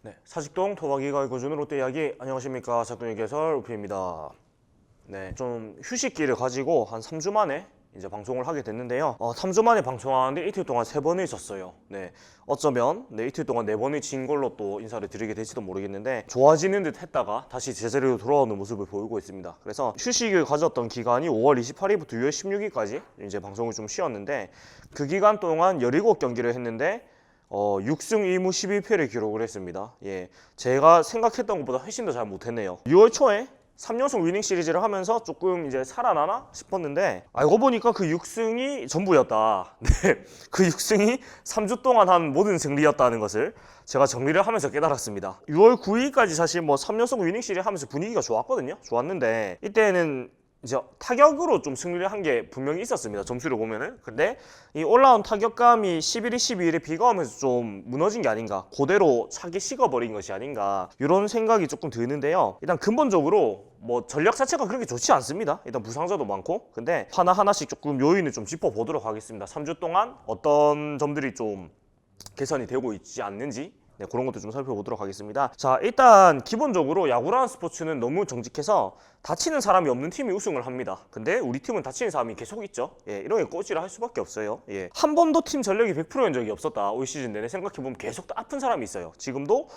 네, 사직동 토박이가 거주는 롯데 이야기. 안녕하십니까, 작동의 개설 우피입니다. 네, 좀 휴식기를 가지고 한 3주 만에 이제 방송을 하게 됐는데요. 3주 만에 방송하는데 이틀 동안 3번을 졌어요. 네, 어쩌면 이틀 동안 4번을 진 걸로 또 인사를 드리게 될지도 모르겠는데, 좋아지는 듯 했다가 다시 제자리로 돌아오는 모습을 보이고 있습니다. 그래서 휴식을 가졌던 기간이 5월 28일부터 6월 16일까지 이제 방송을 좀 쉬었는데, 그 기간 동안 17경기를 했는데 6승 2무 11패를 기록을 했습니다. 예, 제가 생각했던 것보다 훨씬 더 잘 못했네요. 6월 초에 3연속 위닝 시리즈를 하면서 조금 이제 살아나나 싶었는데, 알고 보니까 그 6승이 전부였다. 네, 그 6승이 3주 동안 한 모든 승리였다는 것을 제가 정리를 하면서 깨달았습니다. 6월 9일까지 사실 3연속 위닝 시리즈 하면서 분위기가 좋았거든요. 좋았는데 이때는 이제 타격으로 좀 승리를 한 게 분명히 있었습니다. 점수를 보면은. 근데 이 올라온 타격감이 11일, 12일에 비가 오면서 좀 무너진 게 아닌가, 그대로 차기 식어버린 것이 아닌가, 이런 생각이 조금 드는데요. 일단 근본적으로 전력 자체가 그렇게 좋지 않습니다. 일단 부상자도 많고. 근데 하나하나씩 조금 요인을 좀 짚어보도록 하겠습니다. 3주 동안 어떤 점들이 좀 개선이 되고 있지 않는지, 네, 그런 것도 좀 살펴보도록 하겠습니다. 자, 일단 기본적으로 야구라는 스포츠는 너무 정직해서 다치는 사람이 없는 팀이 우승을 합니다. 근데 우리 팀은 다치는 사람이 계속 있죠. 예, 이런 게 꼬치를 할 수밖에 없어요. 예, 한 번도 팀 전력이 100%인 적이 없었다. 올 시즌 내내 생각해보면 계속 아픈 사람이 있어요. 지금도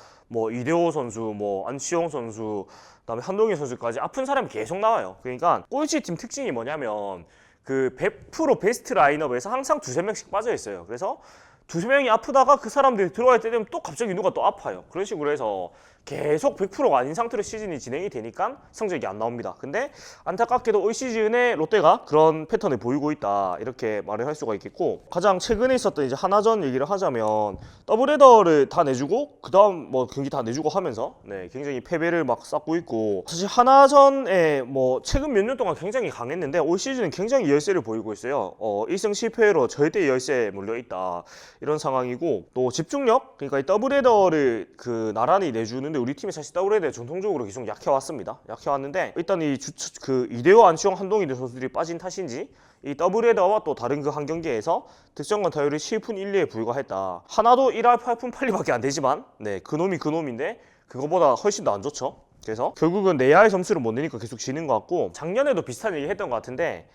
이대호 선수, 안치홍 선수, 그다음에 한동희 선수까지 아픈 사람이 계속 나와요. 그러니까 꼴찌 팀 특징이 뭐냐면 그 100% 베스트 라인업에서 항상 두세 명씩 빠져 있어요. 그래서 두세 명이 아프다가 그 사람들이 들어갈 때 되면 또 갑자기 누가 또 아파요. 그런 식으로 해서 계속 100%가 아닌 상태로 시즌이 진행이 되니까 성적이 안 나옵니다. 근데 안타깝게도 올 시즌에 롯데가 그런 패턴을 보이고 있다, 이렇게 말을 할 수가 있겠고, 가장 최근에 있었던 이제 하나전 얘기를 하자면 더블헤더를 다 내주고 그다음 경기 다 내주고 하면서 굉장히 패배를 막 쌓고 있고, 사실 하나전에 최근 몇 년 동안 굉장히 강했는데 올 시즌은 굉장히 열세를 보이고 있어요. 1승 10패로 절대 열세에 몰려있다, 이런 상황이고, 또 집중력, 그러니까 이 더블헤더를 나란히 내주는데 우리 팀이 사실 더블헤더에 전통적으로 계속 약해왔습니다. 약해왔는데 일단 이대호, 안치홍, 한동희 선수들이 빠진 탓인지 이 더블헤더와 또 다른 그 한 경기에서 득점권 타율이 7푼 1리에 불과했다. 하나도 1할 8푼 8리밖에 안 되지만 그놈이 그놈인데 그거보다 훨씬 더 안 좋죠. 그래서 결국은 내야의 점수를 못 내니까 계속 지는 것 같고, 작년에도 비슷한 얘기 했던 것 같은데,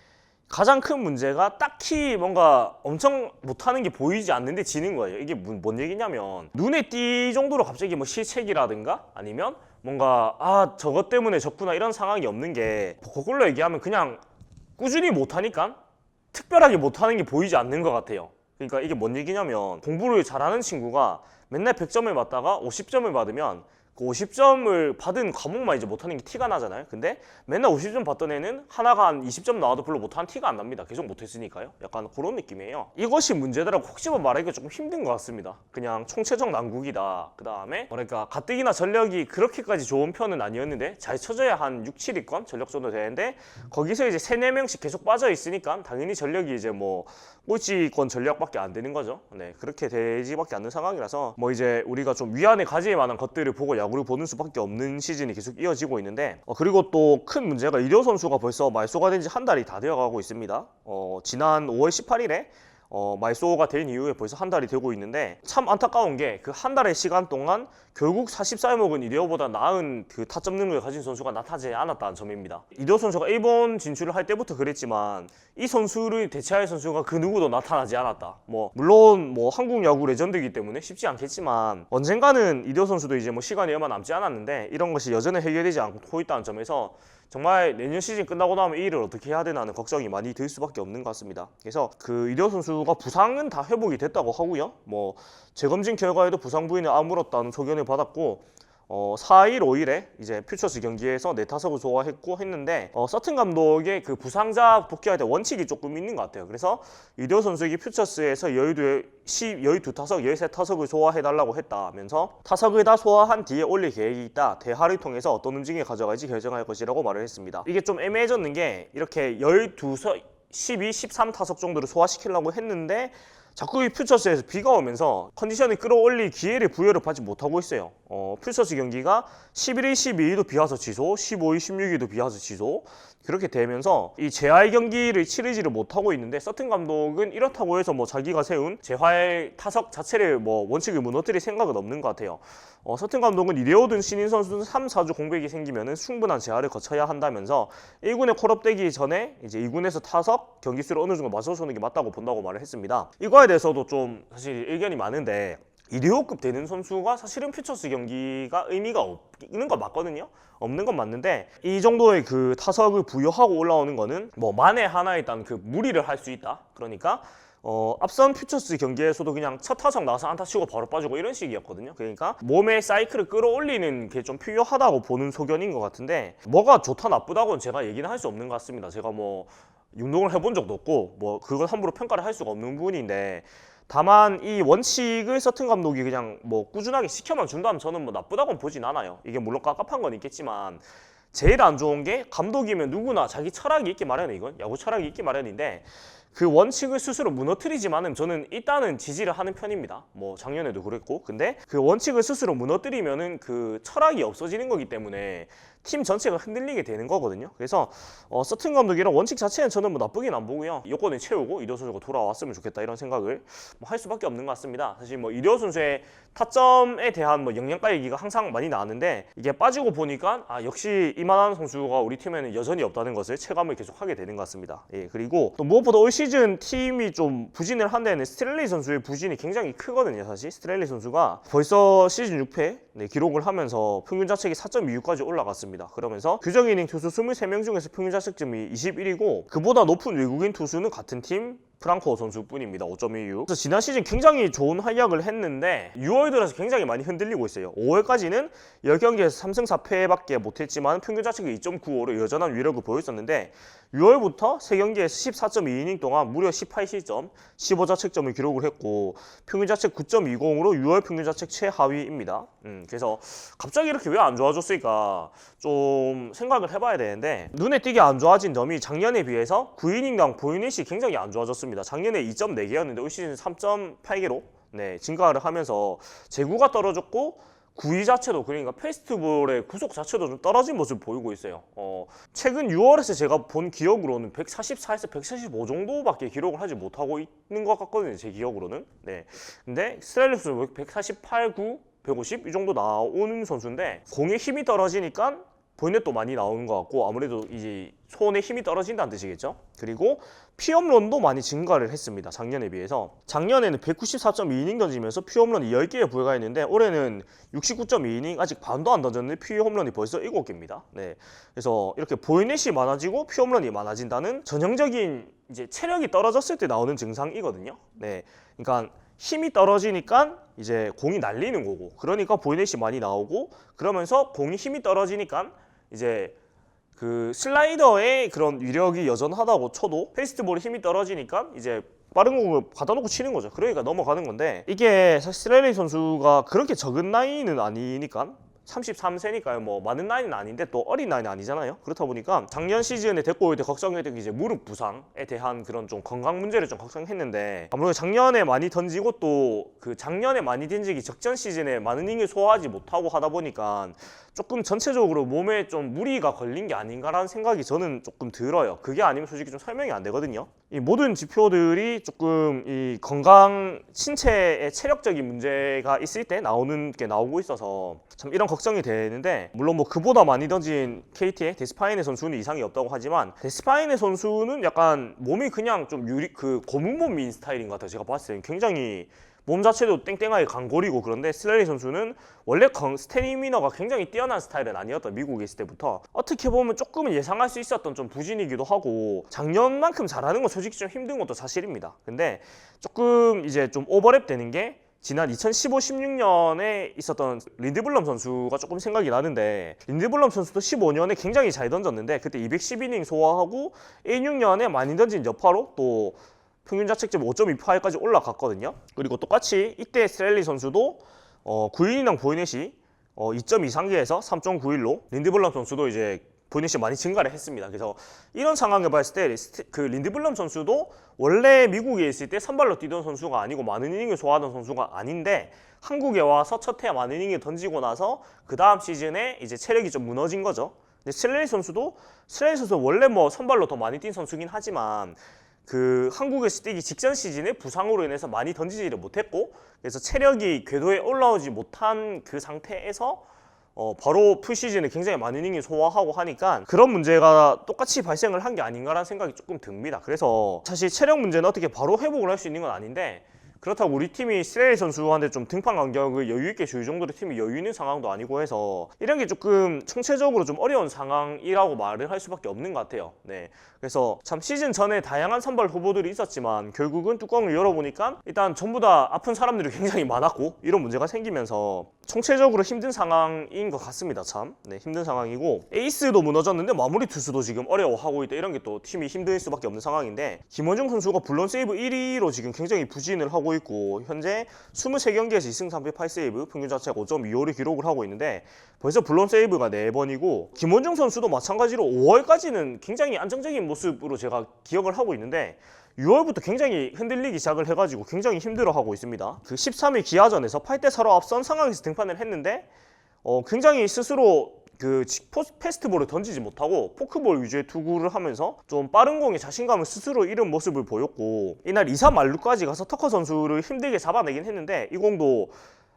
가장 큰 문제가 딱히 뭔가 엄청 못하는 게 보이지 않는데 지는 거예요. 이게 뭔 얘기냐면, 눈에 띌 정도로 갑자기 실책이라든가 아니면 뭔가 저것 때문에 졌구나, 이런 상황이 없는 게, 그걸로 얘기하면 그냥 꾸준히 못하니까 특별하게 못하는 게 보이지 않는 것 같아요. 그러니까 이게 뭔 얘기냐면, 공부를 잘하는 친구가 맨날 100점을 맞다가 50점을 받으면 그 50점을 받은 과목만 이제 못하는 게 티가 나잖아요. 근데 맨날 50점 받던 애는 하나가 한 20점 나와도 별로 못하는 티가 안 납니다. 계속 못했으니까요. 약간 그런 느낌이에요. 이것이 문제더라고 혹 집어 말하기가 조금 힘든 것 같습니다. 그냥 총체적 난국이다. 그 다음에 가뜩이나 전력이 그렇게까지 좋은 편은 아니었는데 잘 쳐져야 한 6, 7위권 전력 정도 되는데, 거기서 이제 3, 4명씩 계속 빠져 있으니까 당연히 전력이 이제 꼴찌권 전력밖에 안 되는 거죠. 네, 그렇게 되지밖에 않는 상황이라서 이제 우리가 좀 위안을 가질 만한 것들을 보고 야구를 보는 수밖에 없는 시즌이 계속 이어지고 있는데, 그리고 또 큰 문제가 이대호 선수가 벌써 말소가 된 지 한 달이 다 되어가고 있습니다. 지난 5월 18일에 말소가 된 이후에 벌써 한 달이 되고 있는데, 참 안타까운 게 그 한 달의 시간 동안 결국 40살 먹은 이대호보다 나은 그 타점 능력을 가진 선수가 나타나지 않았다는 점입니다. 이대호 선수가 일본 진출을 할 때부터 그랬지만 이 선수를 대체할 선수가 그 누구도 나타나지 않았다. 물론 한국 야구 레전드이기 때문에 쉽지 않겠지만, 언젠가는 이대호 선수도 이제 시간이 얼마 남지 않았는데 이런 것이 여전히 해결되지 않고 있다는 점에서 정말 내년 시즌 끝나고 나면 이 일을 어떻게 해야 되나 하는 걱정이 많이 들 수밖에 없는 것 같습니다. 그래서 이대호 선수가 부상은 다 회복이 됐다고 하고요. 재검진 결과에도 부상 부인을 아물었다는 소견을 받았고, 4일, 5일에 이제 퓨처스 경기에서 4타석을 소화했고 했는데, 서튼 감독의 그 부상자 복귀할 때 원칙이 조금 있는 것 같아요. 그래서 이대호 선수에게 퓨처스에서 12타석, 13타석을 소화해달라고 했다면서 타석을 다 소화한 뒤에 올릴 계획이 있다. 대화를 통해서 어떤 움직임을 가져갈지 결정할 것이라고 말을 했습니다. 이게 좀 애매해졌는 게, 이렇게 12석, 12, 13타석 정도를 소화시키려고 했는데 자꾸 이 퓨처스에서 비가 오면서 컨디션을 끌어올릴 기회를 부여를 받지 못하고 있어요. 퓨처스 경기가 11일, 12일도 비 와서 취소, 15일, 16일도 비 와서 취소, 그렇게 되면서 이 재활 경기를 치르지를 못하고 있는데, 서튼 감독은 이렇다고 해서 자기가 세운 재활 타석 자체를 원칙을 무너뜨릴 생각은 없는 것 같아요. 서튼 감독은 이레오든 신인 선수는 3, 4주 공백이 생기면 충분한 재활을 거쳐야 한다면서 1군에 콜업되기 전에 이제 2군에서 타석 경기 수를 어느 정도 맞춰주는 게 맞다고 본다고 말을 했습니다. 이거에 대해서도 좀 사실 의견이 많은데, 2대5급 되는 선수가 사실은 퓨처스 경기가 의미가 없는 건 맞거든요. 없는 건 맞는데, 이 정도의 그 타석을 부여하고 올라오는 거는 뭐 만에 하나에 일단 그 무리를 할 수 있다. 그러니까 앞선 퓨처스 경기에서도 그냥 첫 타석 나와서 안타 치고 바로 빠지고 이런 식이었거든요. 그러니까 몸의 사이클을 끌어올리는 게 좀 필요하다고 보는 소견인 것 같은데, 뭐가 좋다 나쁘다고는 제가 얘기는 할 수 없는 것 같습니다. 제가 뭐 운동을 해본 적도 없고 뭐 그걸 함부로 평가를 할 수가 없는 부분인데, 다만 이 원칙을 서튼 감독이 그냥 뭐 꾸준하게 시켜만 준다면 저는 뭐 나쁘다고는 보진 않아요. 이게 물론 깝깝한 건 있겠지만, 제일 안 좋은 게 감독이면 누구나 자기 철학이 있기 마련해. 이건 야구 철학이 있기 마련인데, 그 원칙을 스스로 무너뜨리지만은 저는 일단은 지지를 하는 편입니다. 뭐 작년에도 그랬고. 근데 그 원칙을 스스로 무너뜨리면은 그 철학이 없어지는 거기 때문에 팀 전체가 흔들리게 되는 거거든요. 그래서 서튼 감독이랑 원칙 자체는 저는 뭐 나쁘긴 안 보고요. 요건을 채우고 이대호 선수가 돌아왔으면 좋겠다 이런 생각을 뭐 할 수밖에 없는 것 같습니다. 사실 뭐 이대호 선수의 타점에 대한 뭐 영양가 얘기가 항상 많이 나왔는데, 이게 빠지고 보니까 역시 이만한 선수가 우리 팀에는 여전히 없다는 것을 체감을 계속 하게 되는 것 같습니다. 예, 그리고 또 무엇보다 올 시즌 팀이 좀 부진을 한 데는 스트렐리 선수의 부진이 굉장히 크거든요. 사실 스트렐리 선수가 벌써 시즌 6패 기록을 하면서 평균 자책이 4.26까지 올라갔습니다. 그러면서 규정 이닝 투수 23명 중에서 평균 자책점이 21이고, 그보다 높은 외국인 투수는 같은 팀 프랑코 선수뿐입니다. 5.26. 그래서 지난 시즌 굉장히 좋은 활약을 했는데 6월 들어서 굉장히 많이 흔들리고 있어요. 5월까지는 10경기에서 3승 4패밖에 못했지만 평균 자책이 2.95로 여전한 위력을 보였었는데, 6월부터 3경기에서 14.2이닝 동안 무려 18실점, 15자책점을 기록을 했고 평균 자책 9.20으로 6월 평균 자책 최하위입니다. 그래서 갑자기 이렇게 왜 안 좋아졌을까 좀 생각을 해봐야 되는데, 눈에 띄게 안 좋아진 점이 작년에 비해서 9이닝당 보이넷이 굉장히 안 좋아졌습니다. 작년에 2.4개였는데 올 시즌 3.8개로 증가를 하면서 제구가 떨어졌고, 구위 자체도, 그러니까 페스티벌의 구속 자체도 좀 떨어진 모습을 보이고 있어요. 최근 6월에서 제가 본 기억으로는 144에서 145 정도밖에 기록을 하지 못하고 있는 것 같거든요. 제 기억으로는. 근데 스트렐리 선수 148, 9, 150 이 정도 나오는 선수인데, 공의 힘이 떨어지니까 보이넷도 많이 나오는 것 같고, 아무래도 이제 손에 힘이 떨어진다는 뜻이겠죠. 그리고 피홈런도 많이 증가를 했습니다. 작년에 비해서. 작년에는 194.2이닝 던지면서 피홈런이 10개에 불과했는데, 올해는 69.2이닝, 아직 반도 안 던졌는데 피홈런이 벌써 7개입니다. 그래서 이렇게 보이넷이 많아지고 피홈런이 많아진다는 전형적인 이제 체력이 떨어졌을 때 나오는 증상이거든요. 그러니까 힘이 떨어지니까 이제 공이 날리는 거고, 그러니까 보이넷이 많이 나오고, 그러면서 공이 힘이 떨어지니까 이제 그 슬라이더의 그런 위력이 여전하다고 쳐도 페이스트볼의 힘이 떨어지니까 이제 빠른 공을 받아놓고 치는 거죠. 그러니까 넘어가는 건데, 이게 사실 스트렐리 선수가 그렇게 적은 나이는 아니니까, 33세니까요. 뭐 많은 나이는 아닌데 또 어린 나이는 아니잖아요. 그렇다 보니까 작년 시즌에 데리고 올 때 걱정했던 게 이제 무릎 부상에 대한 그런 좀 건강 문제를 좀 걱정했는데, 아무래도 작년에 많이 던지고 또 그 작년에 많이 던지기 적전 시즌에 많은 이닝을 소화하지 못하고 하다 보니까 조금 전체적으로 몸에 좀 무리가 걸린 게 아닌가라는 생각이 저는 조금 들어요. 그게 아니면 솔직히 좀 설명이 안 되거든요. 이 모든 지표들이 조금 이 건강, 신체의 체력적인 문제가 있을 때 나오는 게 나오고 있어서 참 이런 걱정이 되는데, 물론 뭐 그보다 많이 던진 KT의 데스파이네 선수는 이상이 없다고 하지만, 데스파이네 선수는 약간 몸이 그냥 좀 고무 몸인 스타일인 것 같아요. 제가 봤을 때는 굉장히 몸 자체도 땡땡하게 강골이고, 그런데 스트렐리 선수는 원래 스태미너가 굉장히 뛰어난 스타일은 아니었다. 미국에 있을 때부터. 어떻게 보면 조금은 예상할 수 있었던 좀 부진이기도 하고, 작년만큼 잘하는 건 솔직히 좀 힘든 것도 사실입니다. 근데 조금 이제 좀 오버랩 되는 게, 지난 2015-16년에 있었던 린드블럼 선수가 조금 생각이 나는데, 린드블럼 선수도 15년에 굉장히 잘 던졌는데 그때 210이닝 소화하고 16년에 많이 던진 여파로 또 평균 자책점 5.28까지 올라갔거든요. 그리고 똑같이 이때 스트렐리 선수도 9이닝당 보이넷이 2.23개에서 3.91로, 린드블럼 선수도 이제 보이넷이 많이 증가를 했습니다. 그래서 이런 상황을 봤을 때 그 린드블럼 선수도 원래 미국에 있을 때 선발로 뛰던 선수가 아니고 많은 이닝을 소화하던 선수가 아닌데, 한국에 와서 첫 해 많은 이닝을 던지고 나서 그 다음 시즌에 이제 체력이 좀 무너진 거죠. 근데 스트렐리 선수도 원래 뭐 선발로 더 많이 뛴 선수긴 하지만 그 한국에서 뛰기 직전 시즌에 부상으로 인해서 많이 던지지를 못했고, 그래서 체력이 궤도에 올라오지 못한 그 상태에서 바로 풀시즌에 굉장히 많은 이닝을 소화하고 하니까 그런 문제가 똑같이 발생을 한 게 아닌가라는 생각이 조금 듭니다. 그래서 사실 체력 문제는 어떻게 바로 회복을 할 수 있는 건 아닌데, 그렇다고 우리 팀이 스레이 선수한테 좀 등판 간격을 여유 있게 줄 정도로 팀이 여유 있는 상황도 아니고 해서 이런 게 조금 총체적으로 좀 어려운 상황이라고 말을 할 수밖에 없는 것 같아요. 네, 그래서 참 시즌 전에 다양한 선발 후보들이 있었지만 결국은 뚜껑을 열어보니까 일단 전부 다 아픈 사람들이 굉장히 많았고 이런 문제가 생기면서 총체적으로 힘든 상황인 것 같습니다. 참 네, 힘든 상황이고, 에이스도 무너졌는데 마무리 투수도 지금 어려워하고 있다. 이런 게 또 팀이 힘들 수밖에 없는 상황인데, 김원중 선수가 블론 세이브 1위로 지금 굉장히 부진을 하고 있고 현재 23경기에서 2승 3패 8세이브, 평균 자체가 5.25를 기록을 하고 있는데 벌써 블론 세이브가 4번이고, 김원중 선수도 마찬가지로 5월까지는 굉장히 안정적인 모습으로 제가 기억을 하고 있는데 6월부터 굉장히 흔들리기 시작을 해가지고 굉장히 힘들어하고 있습니다. 그 13일 기아전에서 8대4로 앞선 상황에서 등판을 했는데 굉장히 스스로 그 패스트볼을 던지지 못하고 포크볼 위주의 투구를 하면서 좀 빠른 공에 자신감을 스스로 잃은 모습을 보였고, 이날 2사 만루까지 가서 터커 선수를 힘들게 잡아내긴 했는데 이 공도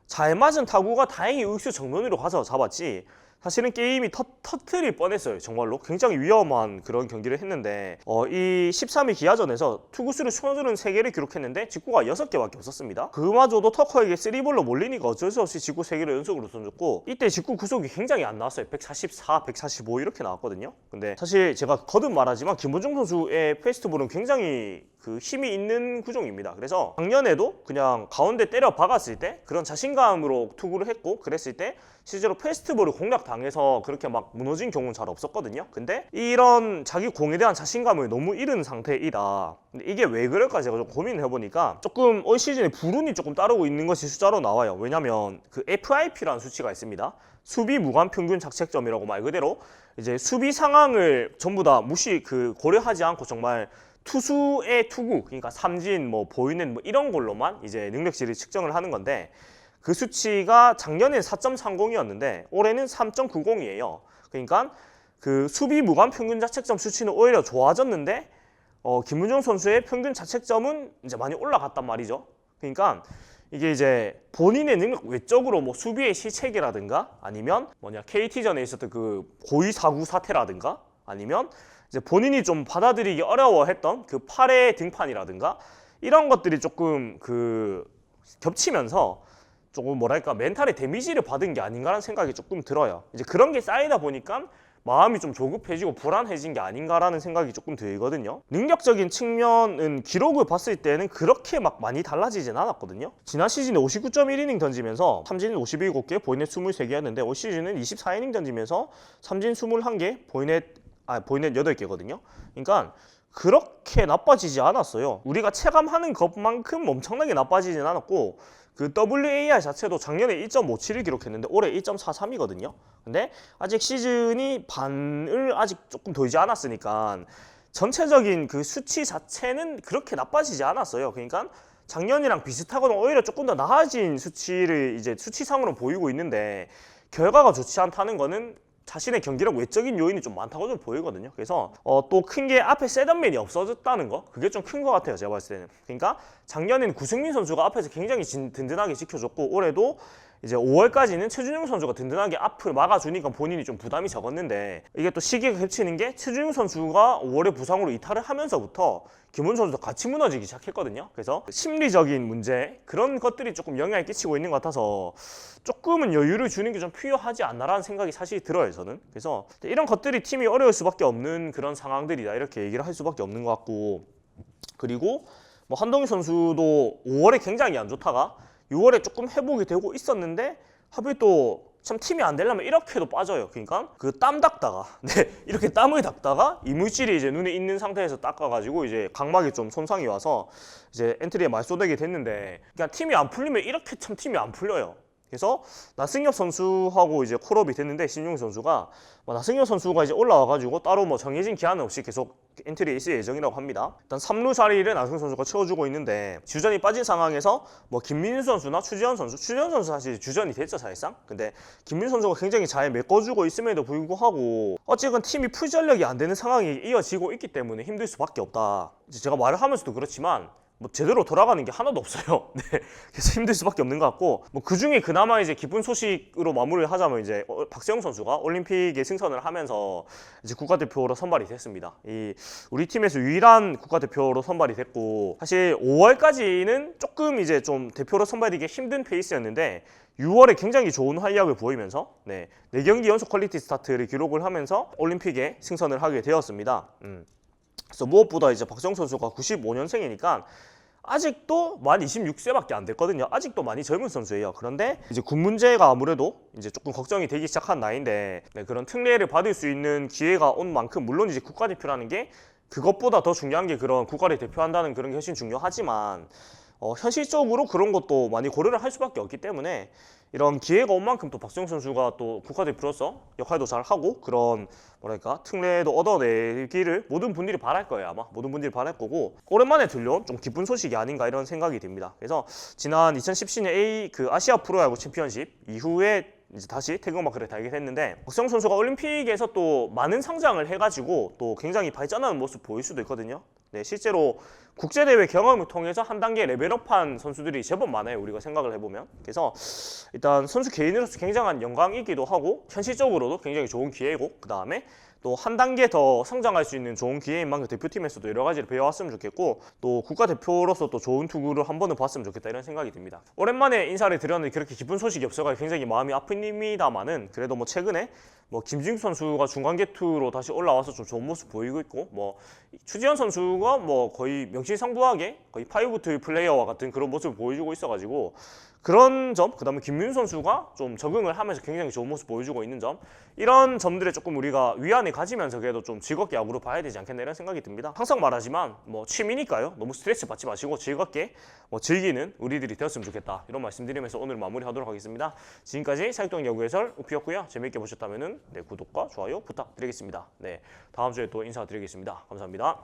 잘 맞은 타구가 다행히 우익수 정면으로 가서 잡았지 사실은 게임이 터트릴 뻔했어요. 정말로 굉장히 위험한 그런 경기를 했는데 이 13일 기아전에서 투구수를 쏘주는 3개를 기록했는데 직구가 6개밖에 없었습니다. 그마저도 터커에게 3볼로 몰리니까 어쩔 수 없이 직구 3개를 연속으로 던졌고, 이때 직구 구속이 굉장히 안 나왔어요. 144, 145 이렇게 나왔거든요. 근데 사실 제가 거듭 말하지만 김원중 선수의 페스트볼은 굉장히 그 힘이 있는 구종입니다. 그래서 작년에도 그냥 가운데 때려 박았을 때 그런 자신감으로 투구를 했고 그랬을 때 실제로 페스트볼을 공략당해서 그렇게 막 무너진 경우는 잘 없었거든요. 근데 이런 자기 공에 대한 자신감을 너무 잃은 상태이다. 근데 이게 왜 그럴까 제가 좀 고민을 해보니까 조금 올 시즌에 불운이 조금 따르고 있는 것이 숫자로 나와요. 왜냐면 그 FIP라는 수치가 있습니다. 수비 무관 평균 자책점이라고 말 그대로 이제 수비 상황을 전부 다 고려하지 않고 정말 투수의 투구, 그러니까 삼진, 보이는 이런 걸로만 이제 능력치를 측정을 하는 건데, 그 수치가 작년엔 4.30이었는데 올해는 3.90이에요. 그러니까 그 수비 무관 평균 자책점 수치는 오히려 좋아졌는데 김문정 선수의 평균 자책점은 이제 많이 올라갔단 말이죠. 그러니까 이게 이제 본인의 능력 외적으로 수비의 실책이라든가 아니면 KT전에 있었던 그 고의 사구 사태라든가 아니면 이제 본인이 좀 받아들이기 어려워했던 그 8회 등판이라든가 이런 것들이 조금 겹치면서 조금 멘탈의 데미지를 받은 게 아닌가라는 생각이 조금 들어요. 이제 그런 게 쌓이다 보니까 마음이 좀 조급해지고 불안해진 게 아닌가라는 생각이 조금 들거든요. 능력적인 측면은 기록을 봤을 때는 그렇게 막 많이 달라지진 않았거든요. 지난 시즌에 59.1이닝 던지면서 삼진 57개, 보이넷 23개였는데 올 시즌은 24이닝 던지면서 삼진 21개, 보이넷 8개거든요. 그러니까 그렇게 나빠지지 않았어요. 우리가 체감하는 것만큼 엄청나게 나빠지진 않았고, 그 WAR 자체도 작년에 1.57을 기록했는데 올해 1.43이거든요. 근데 아직 시즌이 반을 아직 조금 돌지 않았으니까 전체적인 그 수치 자체는 그렇게 나빠지지 않았어요. 그러니까 작년이랑 비슷하거나 오히려 조금 더 나아진 수치를 이제 수치상으로 보이고 있는데, 결과가 좋지 않다는 거는 자신의 경기력 외적인 요인이 좀 많다고 좀 보이거든요. 그래서 또 큰 게 앞에 세던맨이 없어졌다는 거, 그게 좀 큰 것 같아요. 제가 봤을 때는. 그러니까 작년에는 구승민 선수가 앞에서 굉장히 든든하게 지켜줬고 올해도 이제 5월까지는 최준용 선수가 든든하게 앞을 막아주니까 본인이 좀 부담이 적었는데, 이게 또 시기가 겹치는 게 최준용 선수가 5월에 부상으로 이탈을 하면서부터 김훈 선수도 같이 무너지기 시작했거든요. 그래서 심리적인 문제, 그런 것들이 조금 영향을 끼치고 있는 것 같아서 조금은 여유를 주는 게 좀 필요하지 않나라는 생각이 사실 들어요, 저는. 그래서 이런 것들이 팀이 어려울 수밖에 없는 그런 상황들이다, 이렇게 얘기를 할 수밖에 없는 것 같고, 그리고 한동희 선수도 5월에 굉장히 안 좋다가 6월에 조금 회복이 되고 있었는데 하필 또 참 팀이 안 되려면 이렇게도 빠져요. 그러니까 그 땀 닦다가 이렇게 땀을 닦다가 이물질이 이제 눈에 있는 상태에서 닦아가지고 이제 각막에 좀 손상이 와서 이제 엔트리에 말 쏟아게 됐는데, 그러니까 팀이 안 풀리면 이렇게 참 팀이 안 풀려요. 그래서 나승엽 선수하고 이제 콜업이 됐는데 신용 선수가 나승엽 선수가 이제 올라와가지고 따로 뭐 정해진 기한 없이 계속 엔트리에 있을 예정이라고 합니다. 일단 3루 자리를 나승엽 선수가 채워주고 있는데 주전이 빠진 상황에서 뭐 김민수 선수나 추지현 선수 사실 주전이 됐죠 사실상. 근데 김민수 선수가 굉장히 잘 메꿔주고 있음에도 불구하고 어쨌든 팀이 풀 전력이 안 되는 상황이 이어지고 있기 때문에 힘들 수밖에 없다. 이제 제가 말을 하면서도 그렇지만 뭐 제대로 돌아가는 게 하나도 없어요. 네, 그래서 힘들 수밖에 없는 것 같고 뭐 그중에 그나마 이제 기쁜 소식으로 마무리를 하자면 이제 박세영 선수가 올림픽에 승선을 하면서 이제 국가대표로 선발이 됐습니다. 이 우리 팀에서 유일한 국가대표로 선발이 됐고 사실 5월까지는 조금 이제 좀 대표로 선발되기 힘든 페이스였는데 6월에 굉장히 좋은 활약을 보이면서 4경기 연속 퀄리티 스타트를 기록을 하면서 올림픽에 승선을 하게 되었습니다. 그래서 무엇보다 이제 박세영 선수가 95년생이니까 아직도 만 26세밖에 안 됐거든요. 아직도 많이 젊은 선수예요. 그런데 이제 군 문제가 아무래도 이제 조금 걱정이 되기 시작한 나이인데 그런 특례를 받을 수 있는 기회가 온 만큼 물론 이제 국가대표라는 게 그것보다 더 중요한 게 그런 국가를 대표한다는 그런 게 훨씬 중요하지만 현실적으로 그런 것도 많이 고려를 할 수밖에 없기 때문에 이런 기회가 온 만큼 또 박수영 선수가 또 국가대표로서 역할도 잘 하고 그런 뭐랄까 특례도 얻어내기를 모든 분들이 바랄 거예요. 아마 모든 분들이 바랄 거고 오랜만에 들려온 좀 기쁜 소식이 아닌가 이런 생각이 듭니다. 그래서 지난 2017년 그 아시아 프로야구 챔피언십 이후에 이제 다시 태극마크를 달게 됐는데 박수영 선수가 올림픽에서 또 많은 성장을 해가지고 또 굉장히 발전하는 모습 보일 수도 있거든요. 네, 실제로 국제대회 경험을 통해서 한 단계 레벨업한 선수들이 제법 많아요. 우리가 생각을 해보면. 그래서 일단 선수 개인으로서 굉장한 영광이기도 하고 현실적으로도 굉장히 좋은 기회고 그 다음에 또 한 단계 더 성장할 수 있는 좋은 기회인 만큼 대표팀에서도 여러 가지를 배워왔으면 좋겠고 또 국가대표로서 또 좋은 투구를 한 번은 봤으면 좋겠다 이런 생각이 듭니다. 오랜만에 인사를 드렸는데 그렇게 기쁜 소식이 없어가지고 굉장히 마음이 아픕니다만은 그래도 뭐 최근에 뭐 김진욱 선수가 중간 개투로 다시 올라와서 좀 좋은 모습 보이고 있고 뭐 추지현 선수가 뭐 거의 명실상부하게 거의 5트 플레이어와 같은 그런 모습을 보여주고 있어가지고 그런 점, 그 다음에 김민수 선수가 좀 적응을 하면서 굉장히 좋은 모습 보여주고 있는 점 이런 점들에 조금 우리가 위안을 가지면서 그래도 좀 즐겁게 야구를 봐야 되지 않겠나 이런 생각이 듭니다. 항상 말하지만 뭐 취미니까요. 너무 스트레스 받지 마시고 즐겁게 뭐 즐기는 우리들이 되었으면 좋겠다 이런 말씀드리면서 오늘 마무리하도록 하겠습니다. 지금까지 사육동 야구 해설 우피였고요. 재밌게 보셨다면 구독과 좋아요 부탁드리겠습니다. 네, 다음 주에 또 인사드리겠습니다. 감사합니다.